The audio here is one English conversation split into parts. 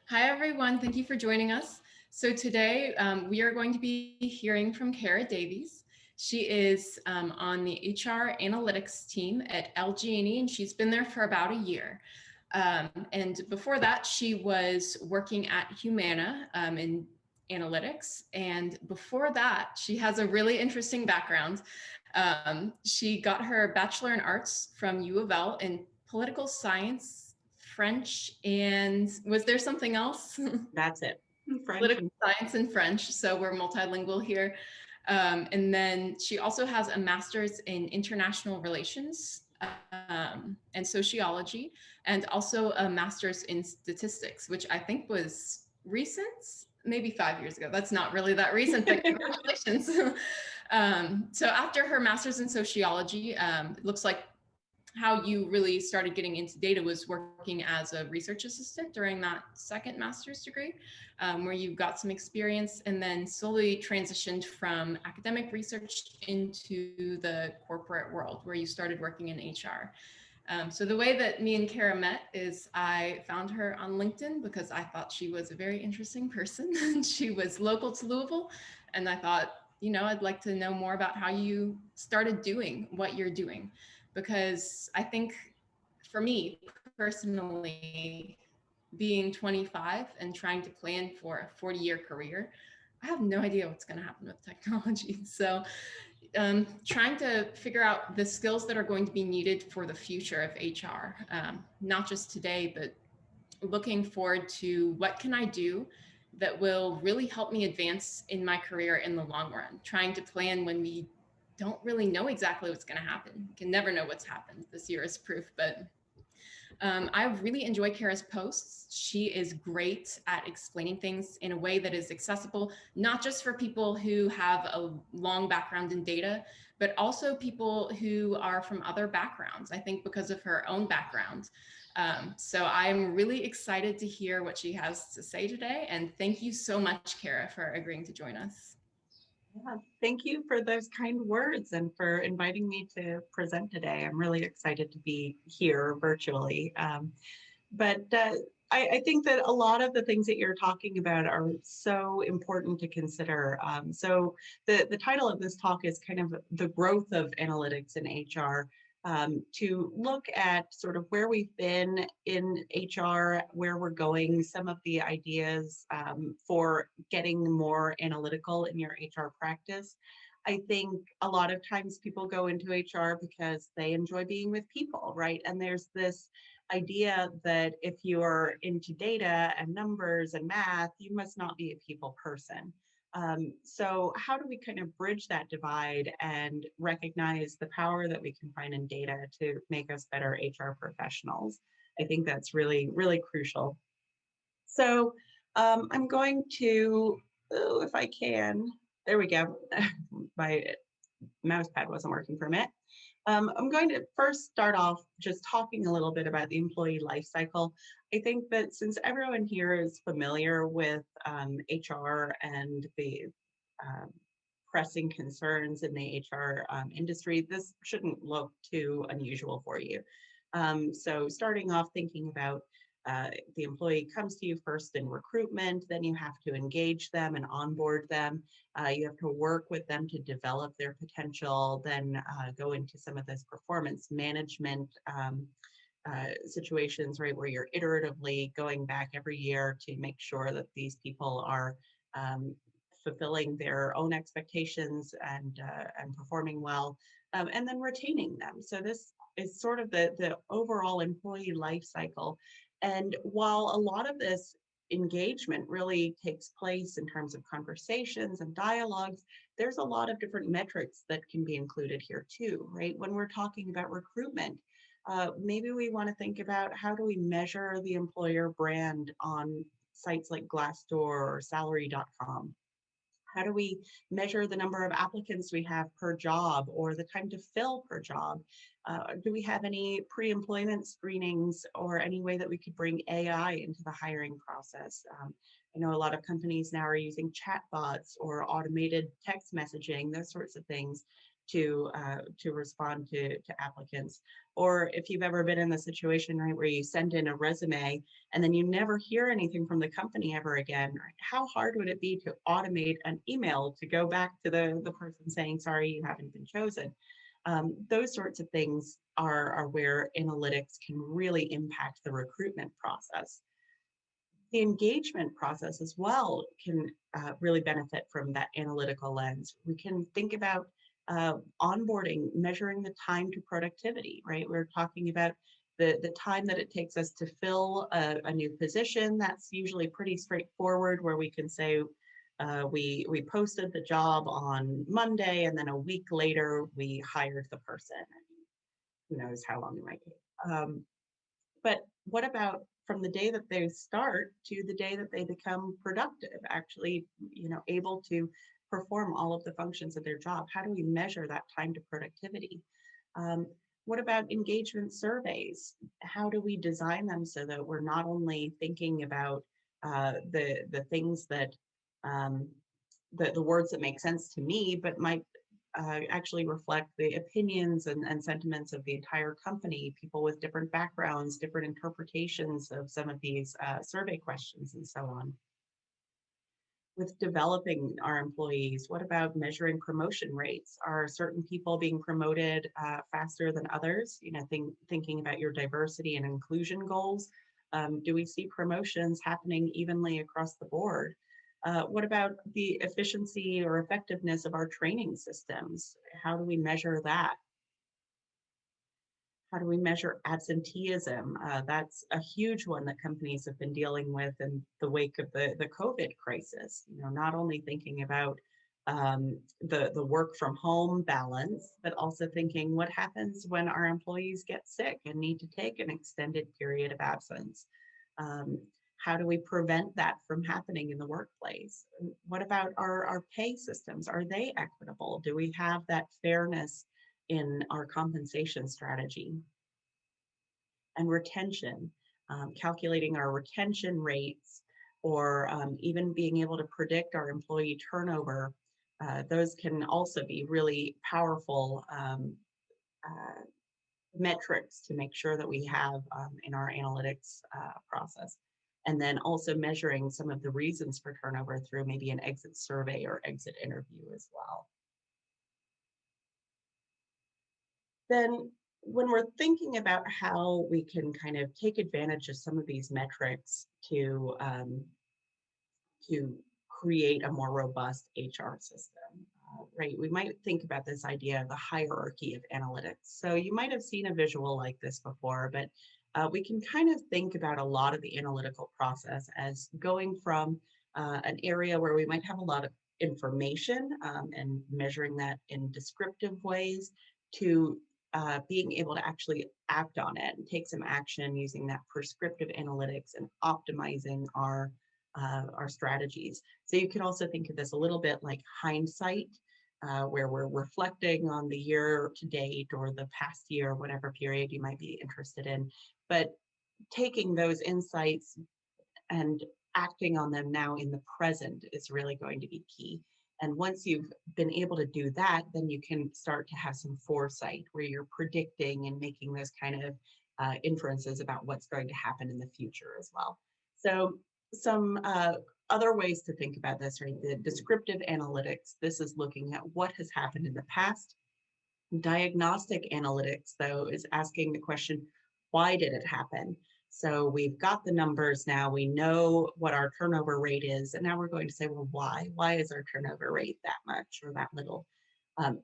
Hi, everyone. Thank you for joining us. So today we are going to be hearing from Kara Davies. She is on the HR analytics team at LG&E, and she's been there for about a year. And before that, she was working at Humana in analytics. And before that, she has a really interesting background. She got her Bachelor in Arts from U of L in political science, French, and was there something else? That's it. French Political and science and French. So we're multilingual here. And then she also has a master's in international relations and sociology, and also a master's in statistics, which I think was recent, maybe 5 years ago. That's not really that recent, but congratulations. So after her master's in sociology, it looks like how you really started getting into data was working as a research assistant during that second master's degree, where you got some experience and then slowly transitioned from academic research into the corporate world where you started working in HR. So the way that me and Kara met is I found her on LinkedIn because I thought she was a very interesting person. She was local to Louisville, and I thought, I'd like to know more about how you started doing what you're doing, because I think for me personally, being 25 and trying to plan for a 40-year career, I have no idea what's going to happen with technology. So trying to figure out the skills that are going to be needed for the future of HR, not just today, but looking forward to what can I do that will really help me advance in my career in the long run, trying to plan when we don't really know exactly what's going to happen. We can never know what's happened. This year is proof, but I really enjoy Kara's posts. She is great at explaining things in a way that is accessible, not just for people who have a long background in data, but also people who are from other backgrounds, I think because of her own background. So I'm really excited to hear what she has to say today. And thank you so much, Kara, for agreeing to join us. yeah, thank you for those kind words and for inviting me to present today. I'm really excited to be here virtually. But I think that a lot of the things that you're talking about are so important to consider. So the title of this talk is kind of the growth of analytics in HR, to look at sort of where we've been in HR, where we're going, some of the ideas for getting more analytical in your HR practice. I think a lot of times people go into HR because they enjoy being with people, right? And there's this idea that if you're into data and numbers and math, you must not be a people person. So how do we kind of bridge that divide and recognize the power that we can find in data to make us better HR professionals? I think that's really, really crucial. So I'm going to, oh, if I can, there we go. My mouse pad wasn't working for a minute. I'm going to first start off just talking a little bit about the employee life cycle. I think that since everyone here is familiar with HR and the um, pressing concerns in the HR industry, this shouldn't look too unusual for you. So starting off thinking about the employee comes to you first in recruitment, then you have to engage them and onboard them. You have to work with them to develop their potential, then go into some of this performance management situations, right, where you're iteratively going back every year to make sure that these people are um, fulfilling their own expectations and performing well, and then retaining them. So this is sort of the overall employee life cycle. And while a lot of this engagement really takes place in terms of conversations and dialogues, there's a lot of different metrics that can be included here too, right? When we're talking about recruitment, maybe we want to think about how do we measure the employer brand on sites like Glassdoor or salary.com. How do we measure the number of applicants we have per job or the time to fill per job? Do we have any pre-employment screenings or any way that we could bring AI into the hiring process? I know a lot of companies now are using chatbots or automated text messaging, those sorts of things. to respond to applicants. Or if you've ever been in the situation, right, where you send in a resume and then you never hear anything from the company ever again, right? How hard would it be to automate an email to go back to the person saying, sorry, you haven't been chosen? Those sorts of things are where analytics can really impact the recruitment process. The engagement process as well can really benefit from that analytical lens. We can think about onboarding, measuring the time to productivity, right? We're talking about the time that it takes us to fill a new position. That's usually pretty straightforward, where we can say we posted the job on Monday, and then a week later we hired the person. Who knows how long it might take. But what about from the day that they start to the day that they become productive, actually, able to perform all of the functions of their job? How do we measure that time to productivity? What about engagement surveys? How do we design them so that we're not only thinking about the things that the words that make sense to me, but might actually reflect the opinions and sentiments of the entire company, people with different backgrounds, different interpretations of some of these survey questions, and so on. With developing our employees, what about measuring promotion rates? Are certain people being promoted faster than others? Thinking about your diversity and inclusion goals. Do we see promotions happening evenly across the board? What about the efficiency or effectiveness of our training systems? How do we measure that? How do we measure absenteeism? That's a huge one that companies have been dealing with in the wake of the COVID crisis. Not only thinking about the work from home balance, but also thinking what happens when our employees get sick and need to take an extended period of absence. How do we prevent that from happening in the workplace? What about our pay systems? Are they equitable? Do we have that fairness in our compensation strategy? And retention, calculating our retention rates, or even being able to predict our employee turnover. Those can also be really powerful metrics to make sure that we have in our analytics process. And then also measuring some of the reasons for turnover through maybe an exit survey or exit interview as well. Then when we're thinking about how we can kind of take advantage of some of these metrics to create a more robust HR system, right? We might think about this idea of the hierarchy of analytics. So you might have seen a visual like this before, but we can kind of think about a lot of the analytical process as going from an area where we might have a lot of information and measuring that in descriptive ways to being able to actually act on it and take some action using that prescriptive analytics and optimizing our strategies. So you can also think of this a little bit like hindsight, where we're reflecting on the year to date or the past year, whatever period you might be interested in, but taking those insights and acting on them now in the present is really going to be key. And once you've been able to do that, then you can start to have some foresight where you're predicting and making those kind of inferences about what's going to happen in the future as well. So some other ways to think about this, right? The descriptive analytics, this is looking at what has happened in the past. Diagnostic analytics, though, is asking the question, why did it happen? So we've got the numbers now, we know what our turnover rate is, and now we're going to say, well, why? Why is our turnover rate that much or that little?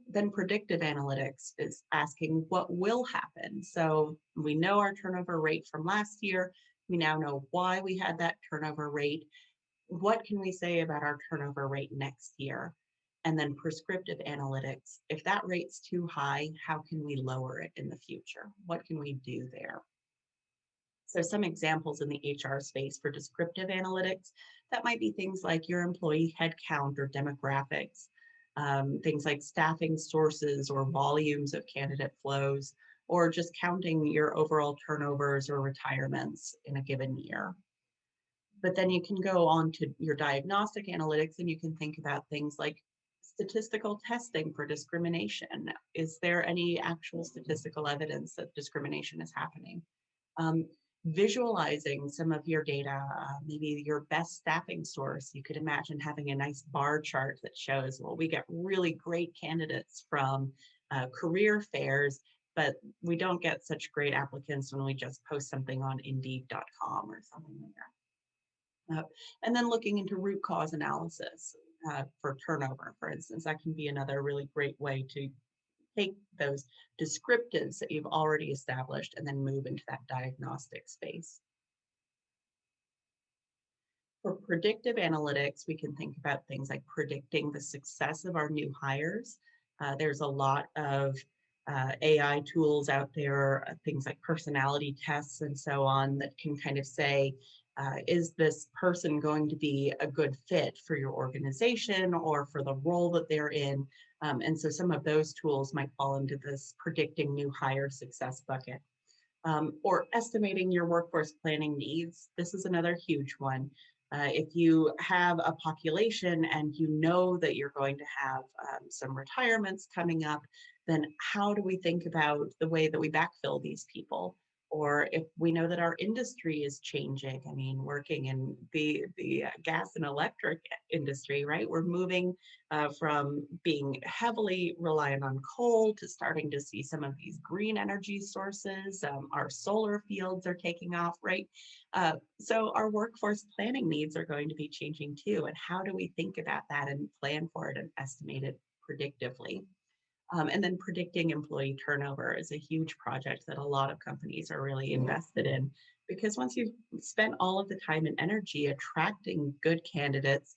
Then predictive analytics is asking what will happen. So we know our turnover rate from last year. We now know why we had that turnover rate. What can we say about our turnover rate next year? And then prescriptive analytics, if that rate's too high, how can we lower it in the future? What can we do there? So some examples in the HR space for descriptive analytics, that might be things like your employee headcount or demographics, things like staffing sources or volumes of candidate flows, or just counting your overall turnovers or retirements in a given year. But then you can go on to your diagnostic analytics and you can think about things like Statistical testing for discrimination. Is there any actual statistical evidence that discrimination is happening? Um, Visualizing some of your data, maybe your best staffing source. You could imagine having a nice bar chart that shows, well, we get really great candidates from career fairs, but we don't get such great applicants when we just post something on Indeed.com or something like that. And then looking into root cause analysis for turnover, for instance, that can be another really great way to take those descriptives that you've already established and then move into that diagnostic space. For predictive analytics, we can think about things like predicting the success of our new hires. There's a lot of AI tools out there, things like personality tests and so on, that can kind of say, is this person going to be a good fit for your organization or for the role that they're in? And so some of those tools might fall into this predicting new hire success bucket. Or estimating your workforce planning needs. This is another huge one. If you have a population and you know that you're going to have some retirements coming up, then how do we think about the way that we backfill these people? Or if we know that our industry is changing, I mean, working in the gas and electric industry, right? We're moving from being heavily reliant on coal to starting to see some of these green energy sources. Our solar fields are taking off, right? So our workforce planning needs are going to be changing too. And how do we think about that and plan for it and estimate it predictively? And then predicting employee turnover is a huge project that a lot of companies are really invested in, because once you've spent all of the time and energy attracting good candidates,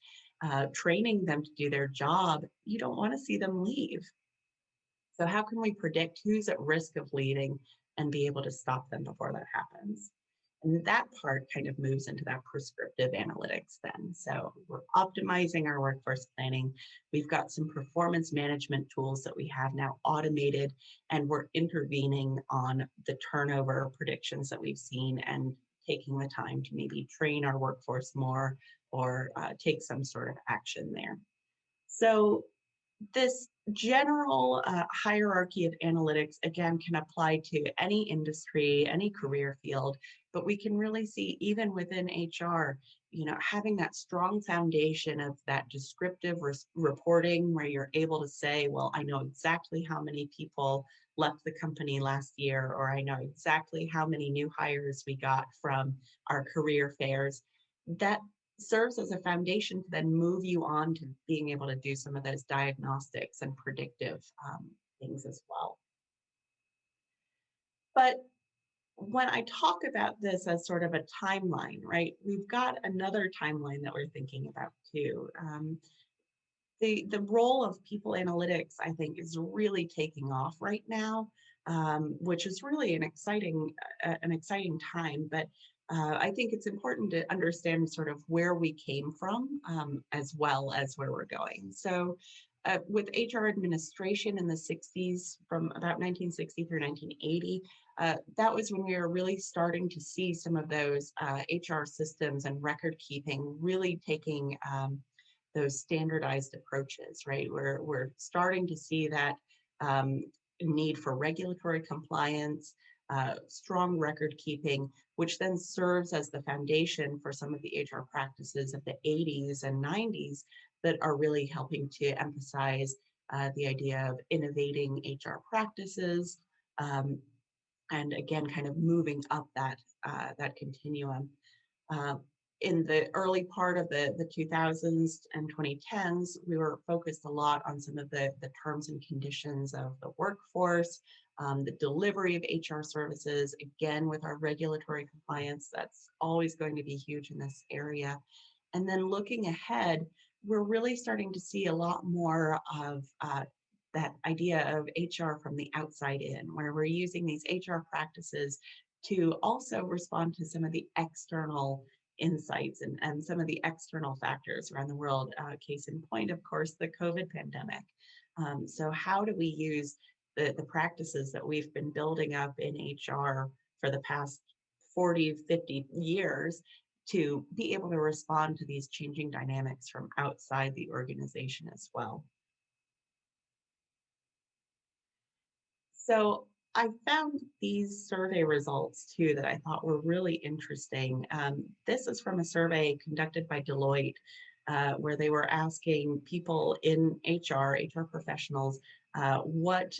training them to do their job, you don't want to see them leave. So how can we predict who's at risk of leaving and be able to stop them before that happens? And that part kind of moves into that prescriptive analytics then. So we're optimizing our workforce planning. We've got some performance management tools that we have now automated, and we're intervening on the turnover predictions that we've seen and taking the time to maybe train our workforce more or take some sort of action there. So this general hierarchy of analytics, again, can apply to any industry, any career field, but we can really see even within HR, having that strong foundation of that descriptive reporting where you're able to say, well, I know exactly how many people left the company last year, or I know exactly how many new hires we got from our career fairs. That serves as a foundation to then move you on to being able to do some of those diagnostics and predictive things as well. But when I talk about this as sort of a timeline, right, we've got another timeline that we're thinking about too. The role of people analytics, I think, is really taking off right now, which is really an exciting time. But I think it's important to understand sort of where we came from, as well as where we're going. So with HR administration in the 60s, from about 1960 through 1980, that was when we were really starting to see some of those HR systems and record keeping really taking those standardized approaches, right? We're starting to see that need for regulatory compliance, strong record keeping, which then serves as the foundation for some of the HR practices of the 80s and 90s that are really helping to emphasize the idea of innovating HR practices, and again, kind of moving up that continuum. Uh, in the early part of the 2000s and 2010s, we were focused a lot on some of the terms and conditions of the workforce, the delivery of HR services, again, with our regulatory compliance, that's always going to be huge in this area. And then looking ahead, we're really starting to see a lot more of that idea of HR from the outside in, where we're using these HR practices to also respond to some of the external insights and some of the external factors around the world. Case in point, of course, the COVID pandemic. So how do we use the practices that we've been building up in HR for the past 40, 50 years to be able to respond to these changing dynamics from outside the organization as well? So I found these survey results too that I thought were really interesting. This is from a survey conducted by Deloitte, where they were asking people in HR professionals, what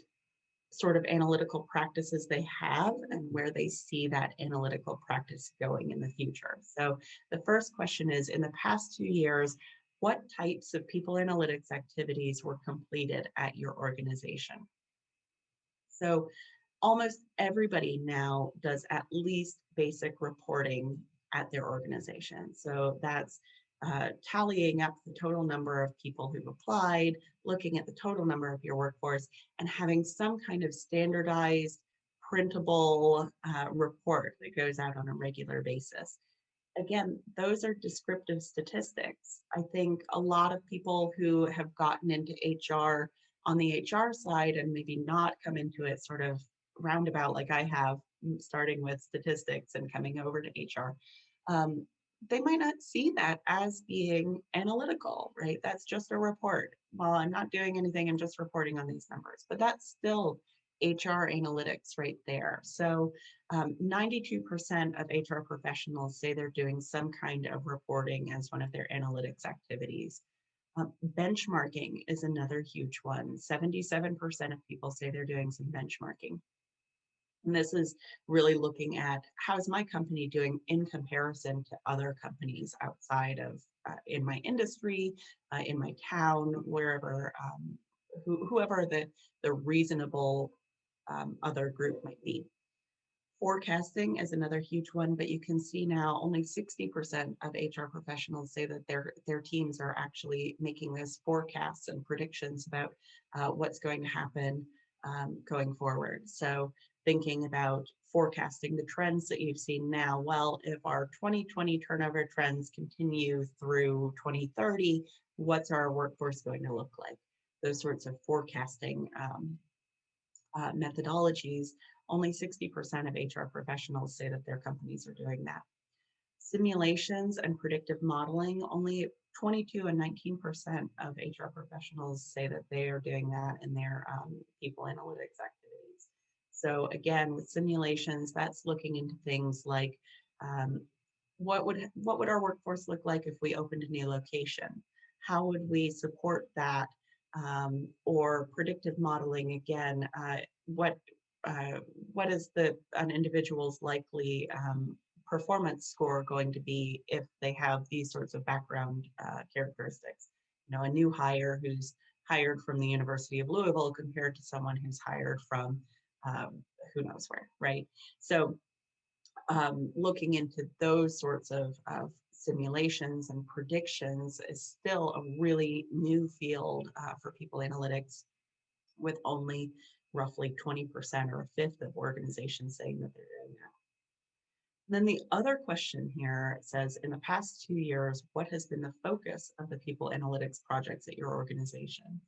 sort of analytical practices they have and where they see that analytical practice going in the future. So the first question is, in the past 2 years, what types of people analytics activities were completed at your organization? So almost everybody now does at least basic reporting at their organization. So that's tallying up the total number of people who've applied, looking at the total number of your workforce, and having some kind of standardized, printable report that goes out on a regular basis. Again, those are descriptive statistics. I think a lot of people who have gotten into HR on the HR side and maybe not come into it sort of roundabout like I have, starting with statistics and coming over to HR, um, they might not see that as being analytical, right? That's just a report. Well, I'm not doing anything, I'm just reporting on these numbers, but that's still HR analytics right there. So 92% of HR professionals say they're doing some kind of reporting as one of their analytics activities. Benchmarking is another huge one. 77% of people say they're doing some benchmarking. And this is really looking at how is my company doing in comparison to other companies outside of in my industry, in my town, wherever, whoever the reasonable other group might be. Forecasting is another huge one, but you can see now only 60% of HR professionals say that their teams are actually making those forecasts and predictions about what's going to happen going forward. So thinking about forecasting the trends that you've seen now, well, if our 2020 turnover trends continue through 2030, what's our workforce going to look like? Those sorts of forecasting methodologies, only 60% of HR professionals say that their companies are doing that. Simulations and predictive modeling, only 22 and 19% of HR professionals say that they are doing that in their people analytics activities. So again, with simulations, that's looking into things like what would our workforce look like if we opened a new location? How would we support that? Or predictive modeling again, what is an individual's likely performance score going to be if they have these sorts of background characteristics? You know, a new hire who's hired from the University of Louisville compared to someone who's hired from who knows where, right? So looking into those sorts of simulations and predictions is still a really new field for people analytics, with only roughly 20% or a fifth of organizations saying that they're doing that. Then the other question here says, in the past 2 years, what has been the focus of the people analytics projects at your organization?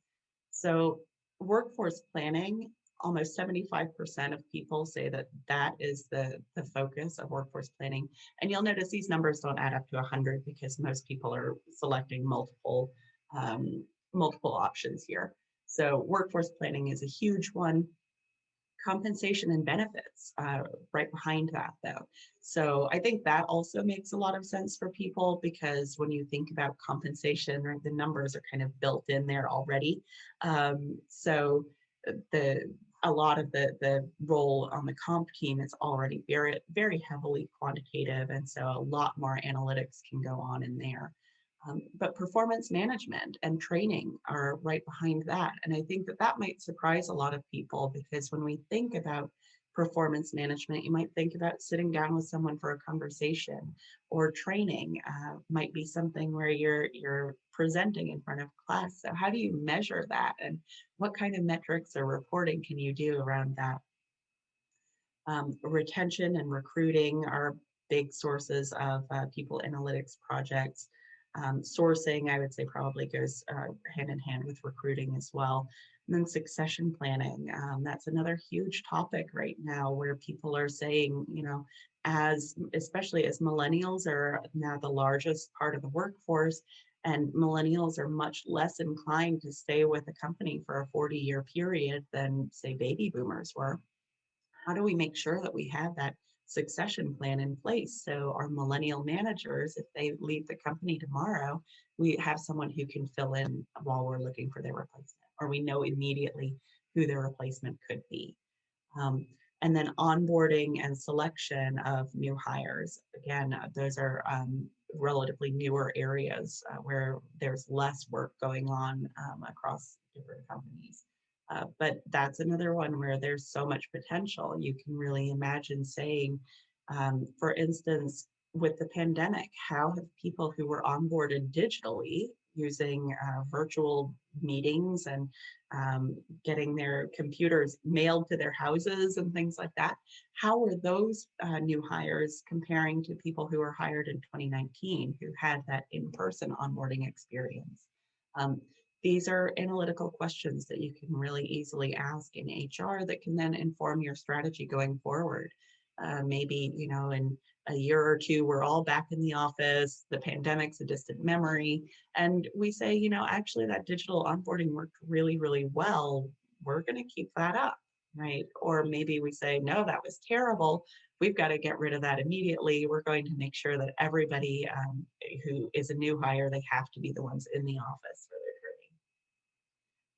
So workforce planning, almost 75% of people say that that is the focus of workforce planning. And you'll notice these numbers don't add up to 100 because most people are selecting multiple options here. So workforce planning is a huge one. Compensation and benefits right behind that though. So I think that also makes a lot of sense for people, because when you think about compensation, right, the numbers are kind of built in there already. So a lot of the role on the comp team is already very, very heavily quantitative, and so a lot more analytics can go on in there. But performance management and training are right behind that. And I think that that might surprise a lot of people, because when we think about performance management, you might think about sitting down with someone for a conversation, or training might be something where you're presenting in front of class. So how do you measure that? And what kind of metrics or reporting can you do around that? Retention and recruiting are big sources of people analytics projects. Sourcing, I would say, probably goes hand in hand with recruiting as well. And then succession planning, that's another huge topic right now, where people are saying, you know, especially as millennials are now the largest part of the workforce, And millennials are much less inclined to stay with a company for a 40-year period than, say, baby boomers were. How do we make sure that we have that succession plan in place so our millennial managers, if they leave the company tomorrow, we have someone who can fill in while we're looking for their replacement, or we know immediately who their replacement could be. Um, and then onboarding and selection of new hires. Again, those are relatively newer areas where there's less work going on across different companies. But that's another one where there's so much potential. You can really imagine saying, for instance, with the pandemic, how have people who were onboarded digitally using virtual meetings and getting their computers mailed to their houses and things like that, how were those new hires comparing to people who were hired in 2019 who had that in-person onboarding experience? Um, these are analytical questions that you can really easily ask in HR that can then inform your strategy going forward. Maybe, you know, in a year or two, we're all back in the office, the pandemic's a distant memory, and we say, you know, actually that digital onboarding worked really, really well. We're going to keep that up, right? Or maybe we say, no, that was terrible. We've got to get rid of that immediately. We're going to make sure that everybody who is a new hire, they have to be the ones in the office for their training.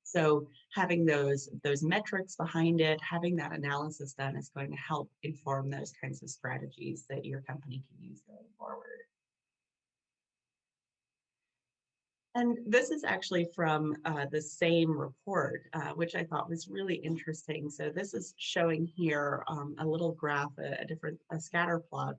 So having those metrics behind it, having that analysis done is going to help inform those kinds of strategies that your company can use going forward. And this is actually from the same report, which I thought was really interesting. So this is showing here a little graph, a scatter plot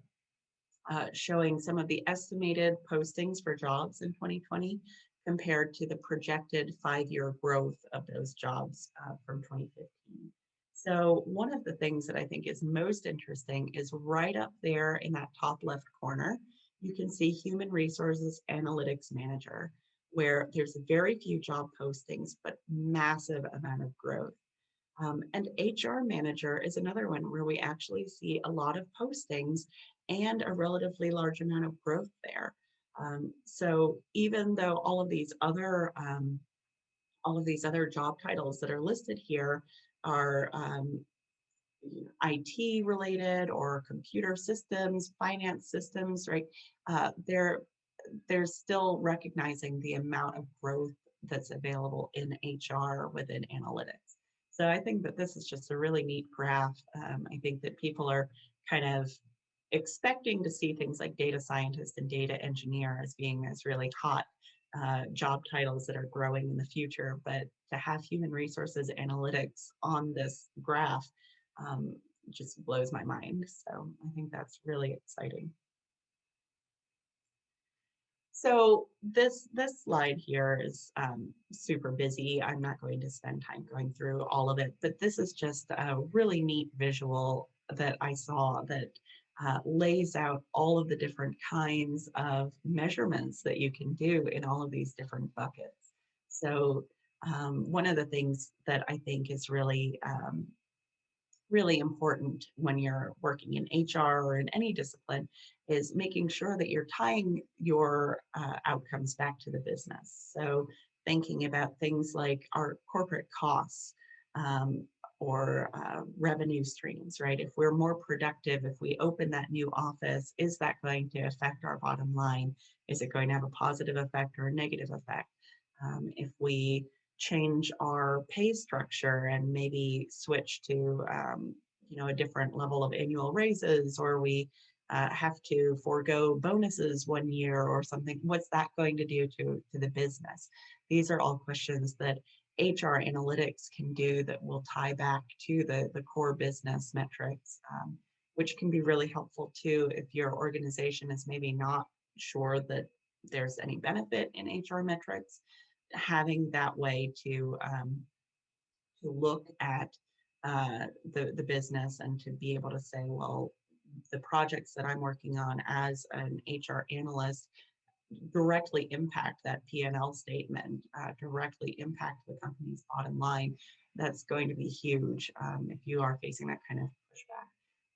showing some of the estimated postings for jobs in 2020 compared to the projected 5-year growth of those jobs from 2015. So one of the things that I think is most interesting is right up there in that top left corner, you can see Human Resources Analytics Manager, where there's very few job postings, but massive amount of growth. And HR Manager is another one where we actually see a lot of postings and a relatively large amount of growth there. So even though all of these other job titles that are listed here are IT related or computer systems, finance systems, right? They're still recognizing the amount of growth that's available in HR within analytics. So I think that this is just a really neat graph. I think that people are kind of expecting to see things like data scientist and data engineer as being as really hot job titles that are growing in the future, but to have human resources analytics on this graph just blows my mind. So I think that's really exciting. So this slide here is super busy. I'm not going to spend time going through all of it, but this is just a really neat visual that I saw that lays out all of the different kinds of measurements that you can do in all of these different buckets. So one of the things that I think is really important when you're working in HR or in any discipline is making sure that you're tying your outcomes back to the business. So thinking about things like our corporate costs or revenue streams, right? If we're more productive, if we open that new office, is that going to affect our bottom line? Is it going to have a positive effect or a negative effect? If we change our pay structure and maybe switch to a different level of annual raises, or we have to forego bonuses 1 year or something, what's that going to do to the business? These are all questions that HR analytics can do that will tie back to the core business metrics, which can be really helpful too if your organization is maybe not sure that there's any benefit in HR metrics. Having that way to look at the business and to be able to say, well, the projects that I'm working on as an HR analyst directly impact that P&L statement, directly impact the company's bottom line. That's going to be huge if you are facing that kind of pushback.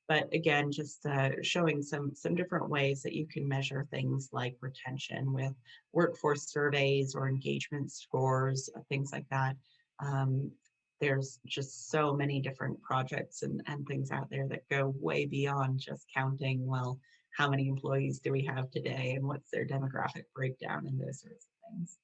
But again, just showing some different ways that you can measure things like retention with workforce surveys or engagement scores, things like that. Um, there's just so many different projects and things out there that go way beyond just counting, well, how many employees do we have today and what's their demographic breakdown and those sorts of things.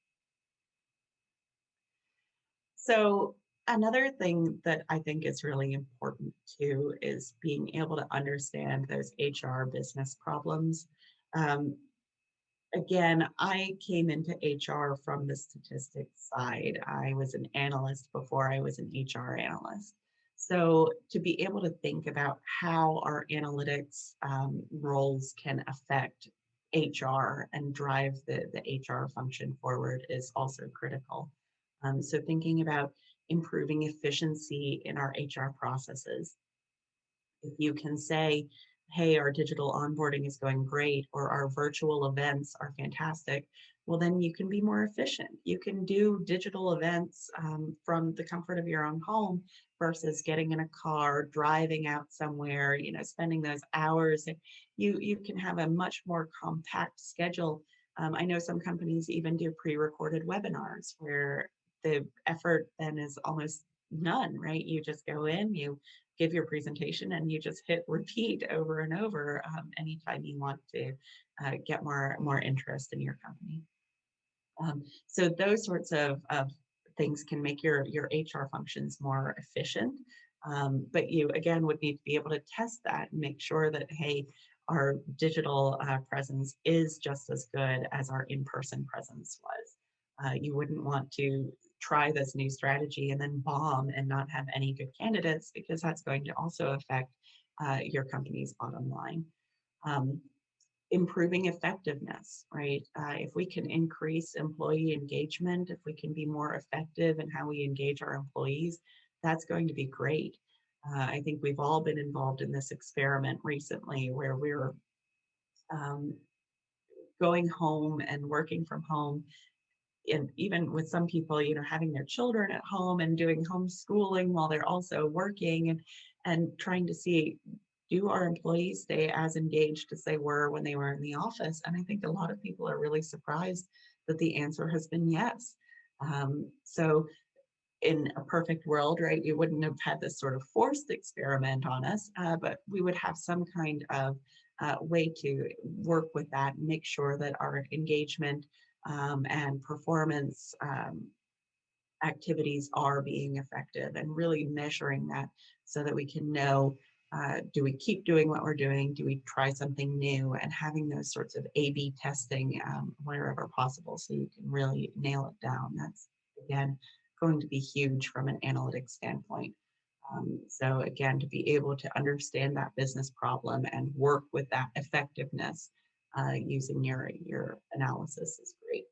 So another thing that I think is really important too is being able to understand those HR business problems. Um, Again, I came into HR from the statistics side. I was an analyst before I was an HR analyst. So to be able to think about how our analytics roles can affect HR and drive the HR function forward is also critical. So thinking about improving efficiency in our HR processes, if you can say, hey, our digital onboarding is going great, or our virtual events are fantastic, well, then you can be more efficient. You can do digital events from the comfort of your own home versus getting in a car, driving out somewhere, spending those hours. You can have a much more compact schedule. I know some companies even do pre-recorded webinars where the effort then is almost none, right? You just go in, you give your presentation, and you just hit repeat over and over anytime you want to get more interest in your company. So those sorts of things can make your HR functions more efficient. But you, again, would need to be able to test that and make sure that, hey, our digital presence is just as good as our in-person presence was. You wouldn't want to try this new strategy and then bomb and not have any good candidates, because that's going to also affect your company's bottom line. Um, Improving effectiveness, right? If we can increase employee engagement, if we can be more effective in how we engage our employees, that's going to be great. I think we've all been involved in this experiment recently where we're um, going home and working from home, and even with some people, having their children at home and doing homeschooling while they're also working, and trying to see, do our employees stay as engaged as they were when they were in the office? And I think a lot of people are really surprised that the answer has been yes. So in a perfect world, right, you wouldn't have had this sort of forced experiment on us, but we would have some kind of way to work with that and make sure that our engagement and performance activities are being effective, and really measuring that so that we can know, do we keep doing what we're doing? Do we try something new? And having those sorts of A/B testing wherever possible so you can really nail it down. That's, again, going to be huge from an analytics standpoint. So again, to be able to understand that business problem and work with that effectiveness using your analysis is great.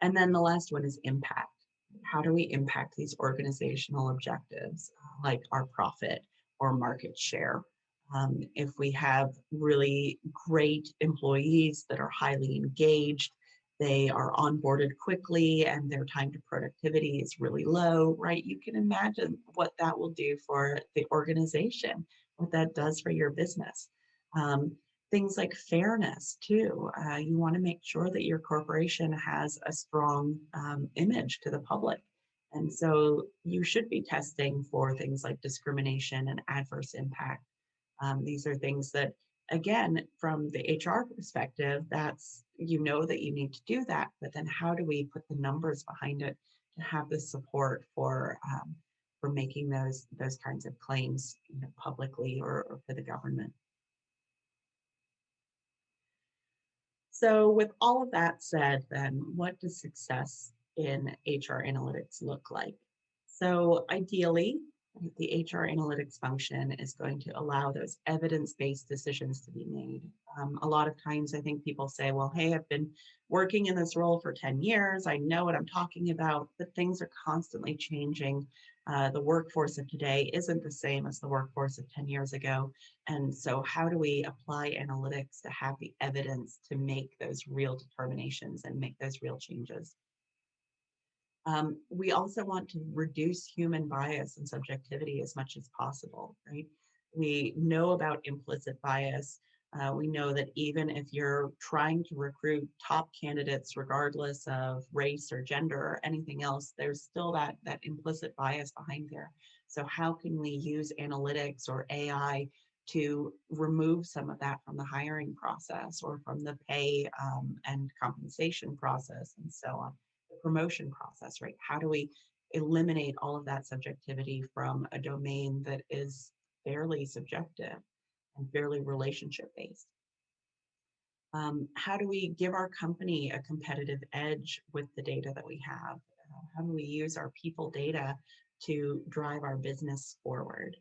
And then the last one is impact. How do we impact these organizational objectives, like our profit or market share? If we have really great employees that are highly engaged, they are onboarded quickly, and their time to productivity is really low, right? You can imagine what that will do for the organization, what that does for your business. Um, Things like fairness too. You want to make sure that your corporation has a strong image to the public. And so you should be testing for things like discrimination and adverse impact. These are things that, again, from the HR perspective, that's, that you need to do that, but then how do we put the numbers behind it to have the support for making those kinds of claims, publicly or for the government? So with all of that said, then what does success in HR analytics look like? So ideally, the HR analytics function is going to allow those evidence-based decisions to be made. A lot of times I think people say, well, hey, I've been working in this role for 10 years. I know what I'm talking about, but things are constantly changing. The workforce of today isn't the same as the workforce of 10 years ago. And so how do we apply analytics to have the evidence to make those real determinations and make those real changes? We also want to reduce human bias and subjectivity as much as possible, right? We know about implicit bias. We know that even if you're trying to recruit top candidates, regardless of race or gender or anything else, there's still that implicit bias behind there. So how can we use analytics or AI to remove some of that from the hiring process or from the pay and compensation process and so on, the promotion process, right? How do we eliminate all of that subjectivity from a domain that is fairly subjective and fairly relationship based? How do we give our company a competitive edge with the data that we have? How do we use our people data to drive our business forward?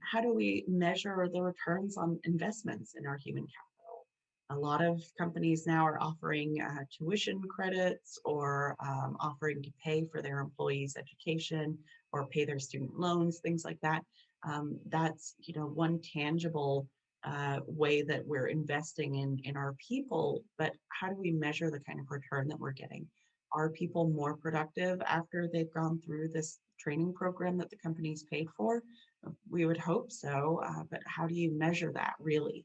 How do we measure the returns on investments in our human capital? A lot of companies now are offering tuition credits or offering to pay for their employees' education or pay their student loans, things like that. That's one tangible way that we're investing in our people. But how do we measure the kind of return that we're getting? Are people more productive after they've gone through this training program that the company's paid for? We would hope so, but how do you measure that really?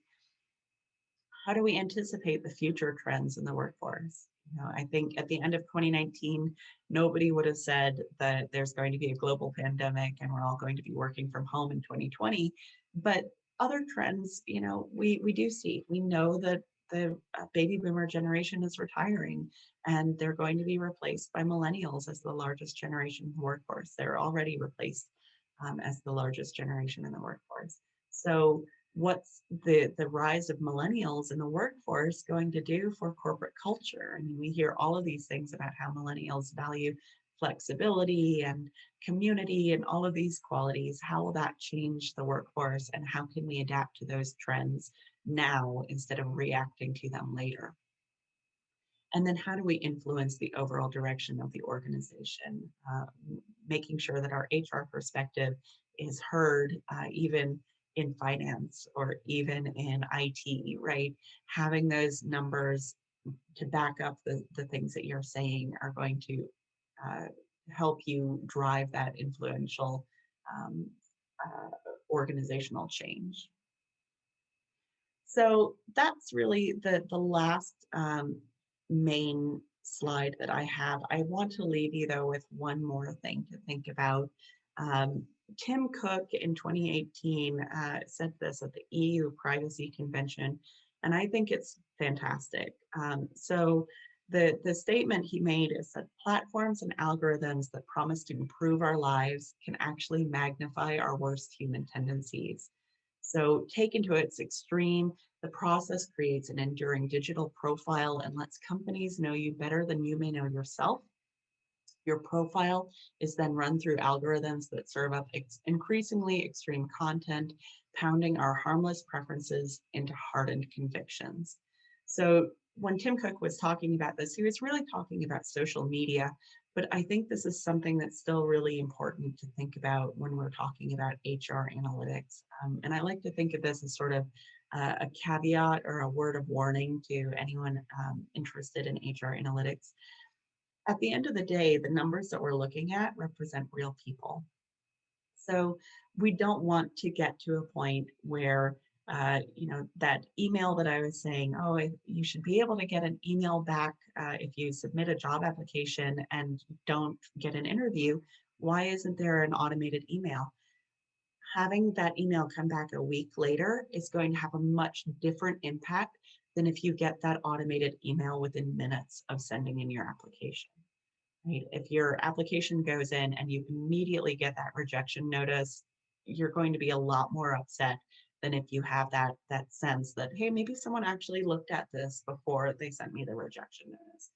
How do we anticipate the future trends in the workforce? I think at the end of 2019, nobody would have said that there's going to be a global pandemic and we're all going to be working from home in 2020. But other trends, we do see. We know that the baby boomer generation is retiring and they're going to be replaced by millennials as the largest generation in the workforce. They're already replaced as the largest generation in the workforce. So what's the rise of millennials in the workforce going to do for corporate culture? I mean, we hear all of these things about how millennials value flexibility and community and all of these qualities. How will that change the workforce, and how can we adapt to those trends now instead of reacting to them later? And then how do we influence the overall direction of the organization, making sure that our HR perspective is heard, even in finance or even in IT, right? Having those numbers to back up the things that you're saying are going to uh, help you drive that influential um, organizational change. So that's really the last main slide that I have. I want to leave you though with one more thing to think about. Um, Tim Cook in 2018 said this at the EU Privacy Convention, and I think it's fantastic. So the statement he made is that platforms and algorithms that promise to improve our lives can actually magnify our worst human tendencies. So taken to its extreme, the process creates an enduring digital profile and lets companies know you better than you may know yourself. Your profile is then run through algorithms that serve up increasingly extreme content, pounding our harmless preferences into hardened convictions. So when Tim Cook was talking about this, he was really talking about social media, but I think this is something that's still really important to think about when we're talking about HR analytics. And I like to think of this as sort of a caveat or a word of warning to anyone interested in HR analytics. At the end of the day, the numbers that we're looking at represent real people. So we don't want to get to a point where, that email that I was saying, oh, you should be able to get an email back if you submit a job application and don't get an interview. Why isn't there an automated email? Having that email come back a week later is going to have a much different impact than if you get that automated email within minutes of sending in your application. Right? If your application goes in and you immediately get that rejection notice, you're going to be a lot more upset than if you have that sense that, hey, maybe someone actually looked at this before they sent me the rejection notice.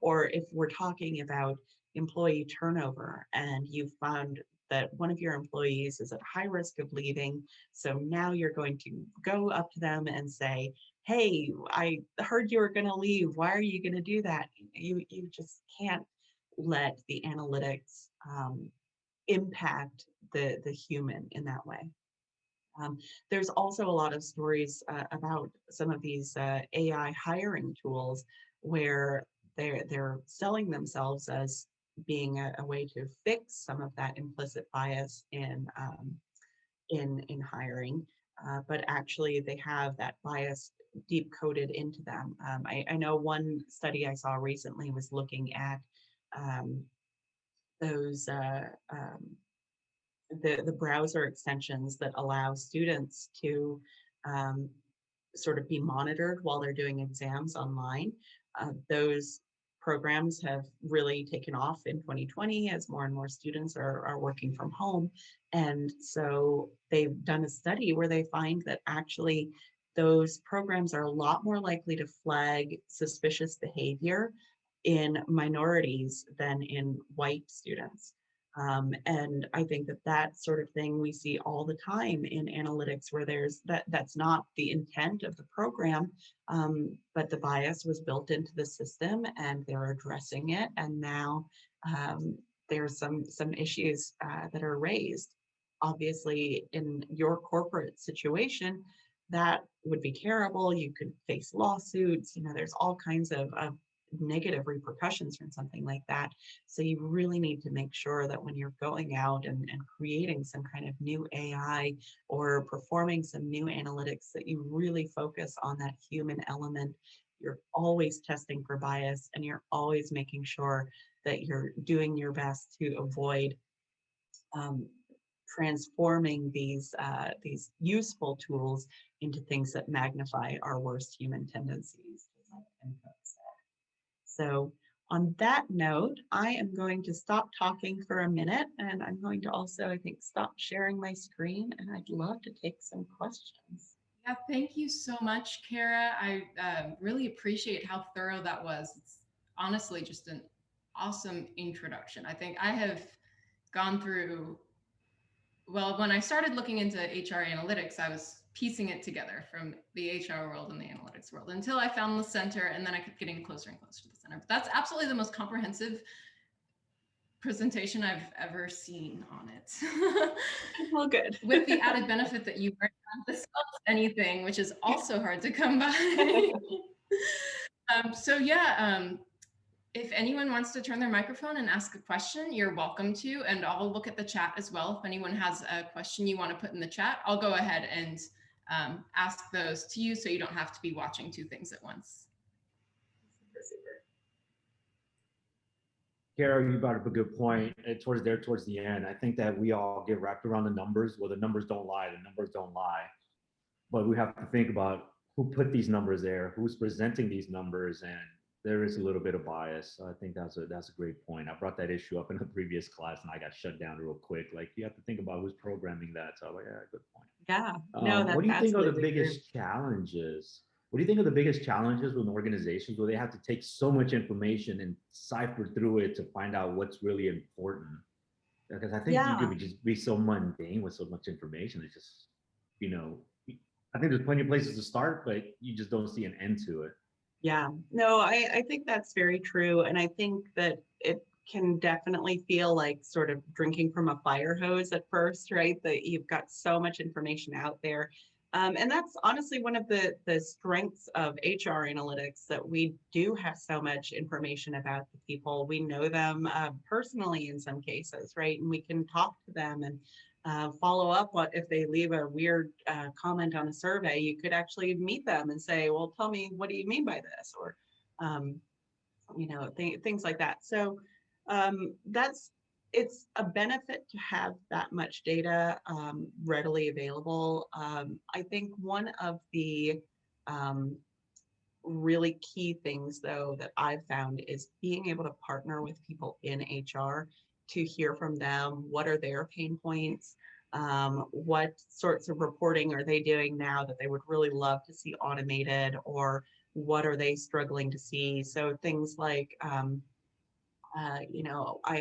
Or if we're talking about employee turnover and you found that one of your employees is at high risk of leaving, so now you're going to go up to them and say, hey, I heard you were going to leave. Why are you going to do that? You just can't let the analytics impact the human in that way. There's also a lot of stories about some of these AI hiring tools where they're selling themselves as being a way to fix some of that implicit bias in hiring, but actually they have that bias deep coded into them. I know one study I saw recently was looking at um, those the browser extensions that allow students to um, sort of be monitored while they're doing exams online. Those programs have really taken off in 2020 as more and more students are working from home. And so they've done a study where they find that actually those programs are a lot more likely to flag suspicious behavior in minorities than in white students. And I think that that sort of thing we see all the time in analytics where that's not the intent of the program, but the bias was built into the system and they're addressing it. And now there's some issues that are raised. Obviously, in your corporate situation, that would be terrible. You could face lawsuits. There's all kinds of negative repercussions from something like that. So you really need to make sure that when you're going out and creating some kind of new AI or performing some new analytics, that you really focus on that human element. You're always testing for bias and you're always making sure that you're doing your best to avoid um, transforming these useful tools into things that magnify our worst human tendencies. So on that note, I am going to stop talking for a minute and I'm going to also, I think, stop sharing my screen and I'd love to take some questions. Yeah, thank you so much, Kara. I really appreciate how thorough that was. It's honestly just an awesome introduction. I think I have gone through, well, when I started looking into HR analytics, I was piecing it together from the HR world and the analytics world until I found the center, and then I kept getting closer and closer to the center. But that's absolutely the most comprehensive presentation I've ever seen on it. Well, good. With the added benefit that you weren't discuss anything, which is also hard to come by. So yeah, if anyone wants to turn their microphone and ask a question, you're welcome to, and I'll look at the chat as well. If anyone has a question you want to put in the chat, I'll go ahead and ask those to you so you don't have to be watching two things at once. Gary, you brought up a good point towards the end. I think that we all get wrapped around the numbers. Well, the numbers don't lie. The numbers don't lie. But we have to think about who put these numbers there, who's presenting these numbers, and there is a little bit of bias. So I think that's a great point. I brought that issue up in a previous class, and I got shut down real quick. Like you have to think about who's programming that. So I'm like, yeah, good point. Yeah, no, that's what do you think are the absolutely true. biggest challenges? What do you think are the biggest challenges with organizations where they have to take so much information and cipher through it to find out what's really important? Because I think you could just be so mundane with so much information. It's just, I think there's plenty of places to start, but you just don't see an end to it. Yeah, no, I think that's very true. And I think that it can definitely feel like sort of drinking from a fire hose at first, right? That you've got so much information out there. And that's honestly one of the strengths of HR analytics, that we do have so much information about the people. We know them personally in some cases, right? And we can talk to them and follow up. What if they leave a weird comment on a survey? You could actually meet them and say, well, tell me, what do you mean by this? Or, things like that. So it's a benefit to have that much data readily available. I think one of the really key things, though, that I've found is being able to partner with people in HR to hear from them. What are their pain points? What sorts of reporting are they doing now that they would really love to see automated, or what are they struggling to see? So things like, I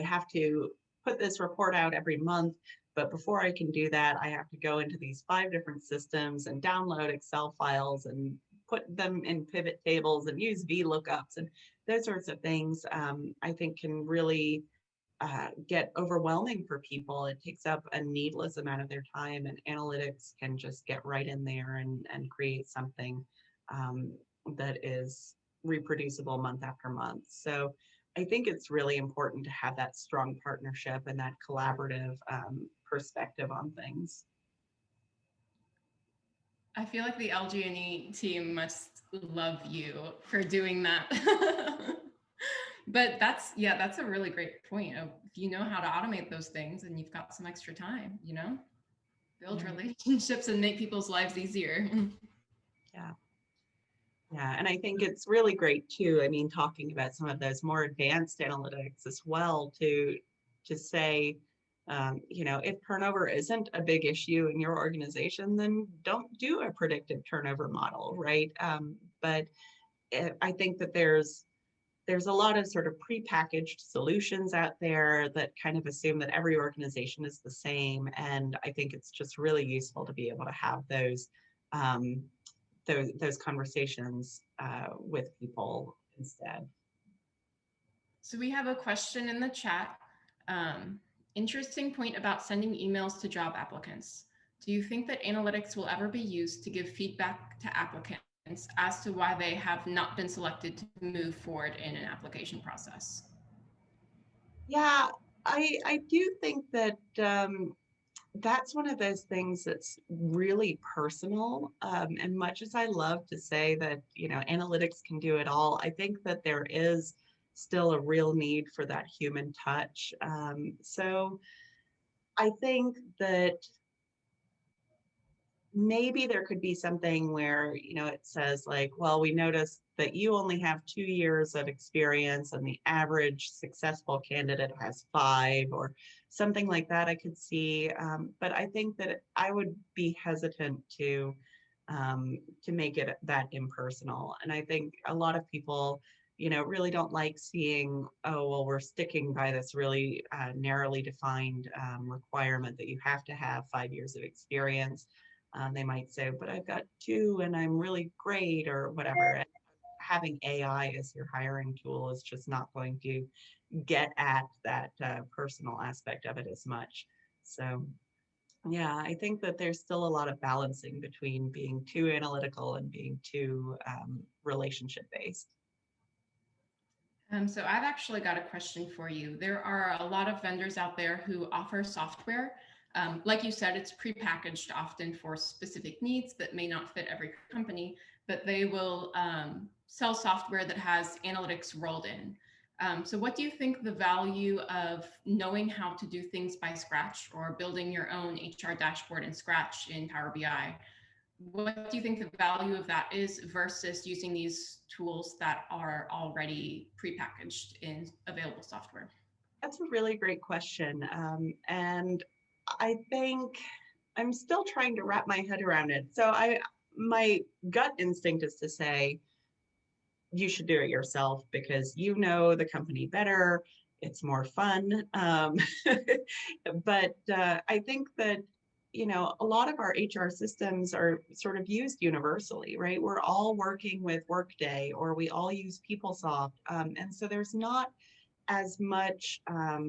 have to put this report out every month, but before I can do that, I have to go into these 5 different systems and download Excel files and put them in pivot tables and use VLOOKUPs and those sorts of things. I think can really get overwhelming for people. It takes up a needless amount of their time, and analytics can just get right in there and create something that is reproducible month after month. So I think it's really important to have that strong partnership and that collaborative perspective on things. I feel like the LG&E team must love you for doing that. But that's a really great point. If you know how to automate those things and you've got some extra time, build relationships and make people's lives easier. Yeah. Yeah, and I think it's really great too. I mean, talking about some of those more advanced analytics as well to say, if turnover isn't a big issue in your organization, then don't do a predictive turnover model, right? But I think that there's a lot of sort of prepackaged solutions out there that kind of assume that every organization is the same, and I think it's just really useful to be able to have um, those conversations with people instead. So we have a question in the chat. Um, Interesting point about sending emails to job applicants. Do you think that analytics will ever be used to give feedback to applicants as to why they have not been selected to move forward in an application process? Yeah, I do think that that's one of those things that's really personal. And much as I love to say that, analytics can do it all, I think that there is still a real need for that human touch. So I think that maybe there could be something where, it says like, well, we noticed that you only have 2 years of experience and the average successful candidate has 5 or something like that I could see. But I think that I would be hesitant to make it that impersonal. And I think a lot of people, really don't like seeing, oh, well, we're sticking by this really narrowly defined requirement that you have to have 5 years of experience. They might say, but I've got 2 and I'm really great or whatever. And having AI as your hiring tool is just not going to get at that personal aspect of it as much. So yeah, I think that there's still a lot of balancing between being too analytical and being too relationship based. So I've actually got a question for you. There are a lot of vendors out there who offer software. Like you said, it's prepackaged often for specific needs that may not fit every company, but they will sell software that has analytics rolled in. So what do you think the value of knowing how to do things by scratch or building your own HR dashboard in Scratch in Power BI? What do you think the value of that is versus using these tools that are already prepackaged in available software? That's a really great question. And I think I'm still trying to wrap my head around it. So my gut instinct is to say you should do it yourself because you know the company better. It's more fun. But I think that a lot of our HR systems are sort of used universally, right? We're all working with Workday or we all use PeopleSoft. And so there's not as much uh,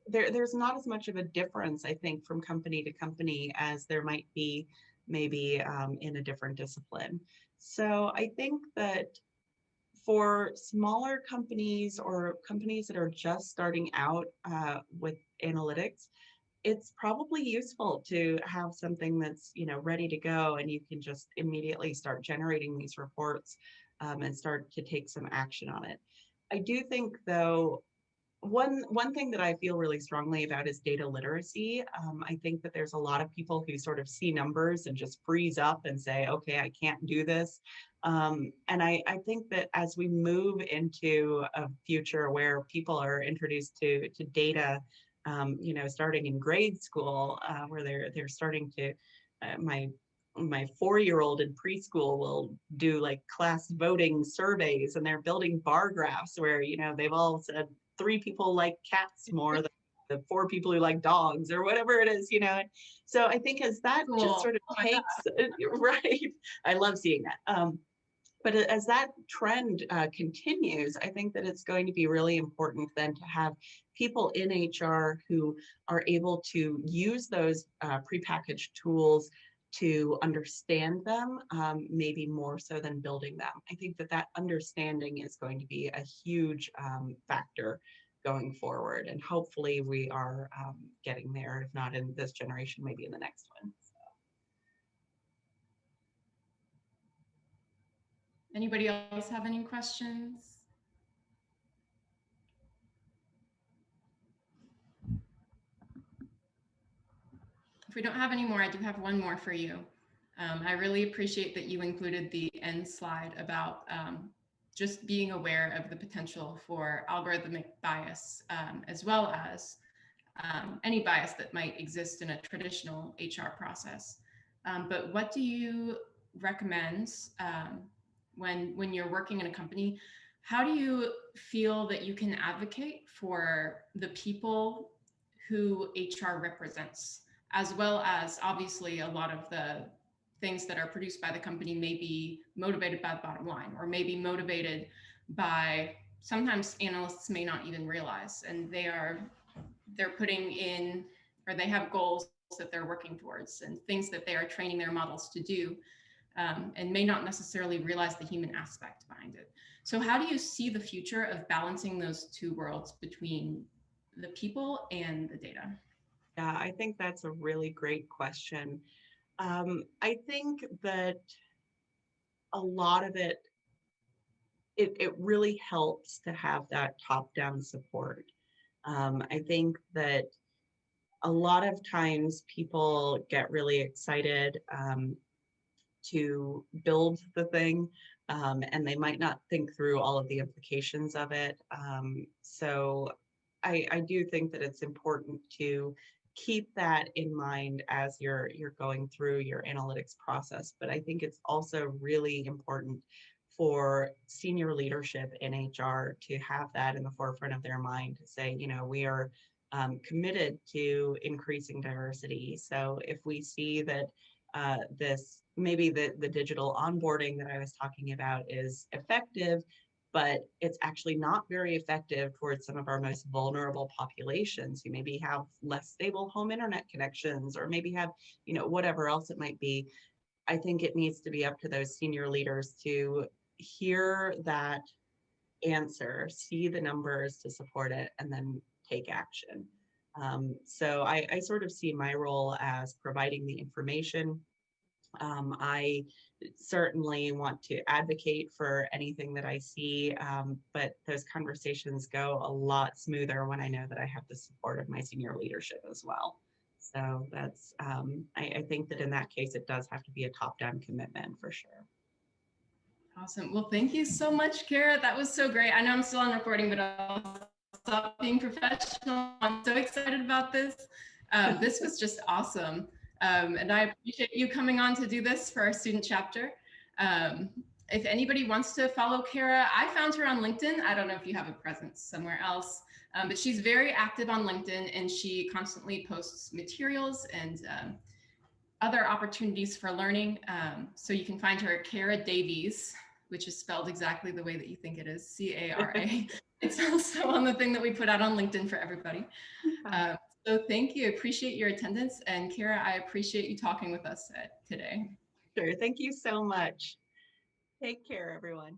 there's not as much of a difference, I think, from company to company as there might be maybe in a different discipline. So I think that for smaller companies or companies that are just starting out with analytics, it's probably useful to have something that's ready to go and you can just immediately start generating these reports and start to take some action on it. I do think though one thing that I feel really strongly about is data literacy. I think that there's a lot of people who sort of see numbers and just freeze up and say, okay, I can't do this. And I think that as we move into a future where people are introduced to data, starting in grade school, where they're starting to, my 4-year-old in preschool will do like class voting surveys and they're building bar graphs where they've all said 3 people like cats more than the 4 people who like dogs or whatever it is. So I think as that Cool. just sort of takes right, I love seeing that. But as that trend continues, I think that it's going to be really important then to have people in HR who are able to use those prepackaged tools to understand them, maybe more so than building them. I think that understanding is going to be a huge factor going forward. And hopefully we are getting there, if not in this generation, maybe in the next one. Anybody else have any questions? If we don't have any more, I do have one more for you. I really appreciate that you included the end slide about just being aware of the potential for algorithmic bias, as well as any bias that might exist in a traditional HR process. But what do you recommend when you're working in a company? How do you feel that you can advocate for the people who HR represents, as well as obviously a lot of the things that are produced by the company may be motivated by the bottom line, or maybe motivated by, sometimes analysts may not even realize, and they're putting in, or they have goals that they're working towards and things that they are training their models to do, and may not necessarily realize the human aspect behind it. So how do you see the future of balancing those two worlds between the people and the data? Yeah, I think that's a really great question. I think that a lot of it really helps to have that top-down support. I think that a lot of times people get really excited to build the thing, and they might not think through all of the implications of it. So I do think that it's important to keep that in mind as you're going through your analytics process. But I think it's also really important for senior leadership in HR to have that in the forefront of their mind, to say, you know, we are committed to increasing diversity. So if we see that this, maybe the digital onboarding that I was talking about is effective, but it's actually not very effective towards some of our most vulnerable populations who maybe have less stable home internet connections, or maybe have, you know, whatever else it might be. I think it needs to be up to those senior leaders to hear that answer, see the numbers to support it, and then take action. So I sort of see my role as providing the information. I certainly want to advocate for anything that I see, but those conversations go a lot smoother when I know that I have the support of my senior leadership as well. So that's, I think that in that case, it does have to be a top-down commitment for sure. Awesome. Well, thank you so much, Kara. That was so great. I know I'm still on recording, but I'll stop being professional. I'm so excited about this. This was just awesome. And I appreciate you coming on to do this for our student chapter. If anybody wants to follow Kara, I found her on LinkedIn. I don't know if you have a presence somewhere else, but she's very active on LinkedIn, and she constantly posts materials and other opportunities for learning. So you can find her at Kara Davies, which is spelled exactly the way that you think it is, C-A-R-A. It's also on the thing that we put out on LinkedIn for everybody. So thank you. Appreciate your attendance. And Kara, I appreciate you talking with us today. Sure. Thank you so much. Take care, everyone.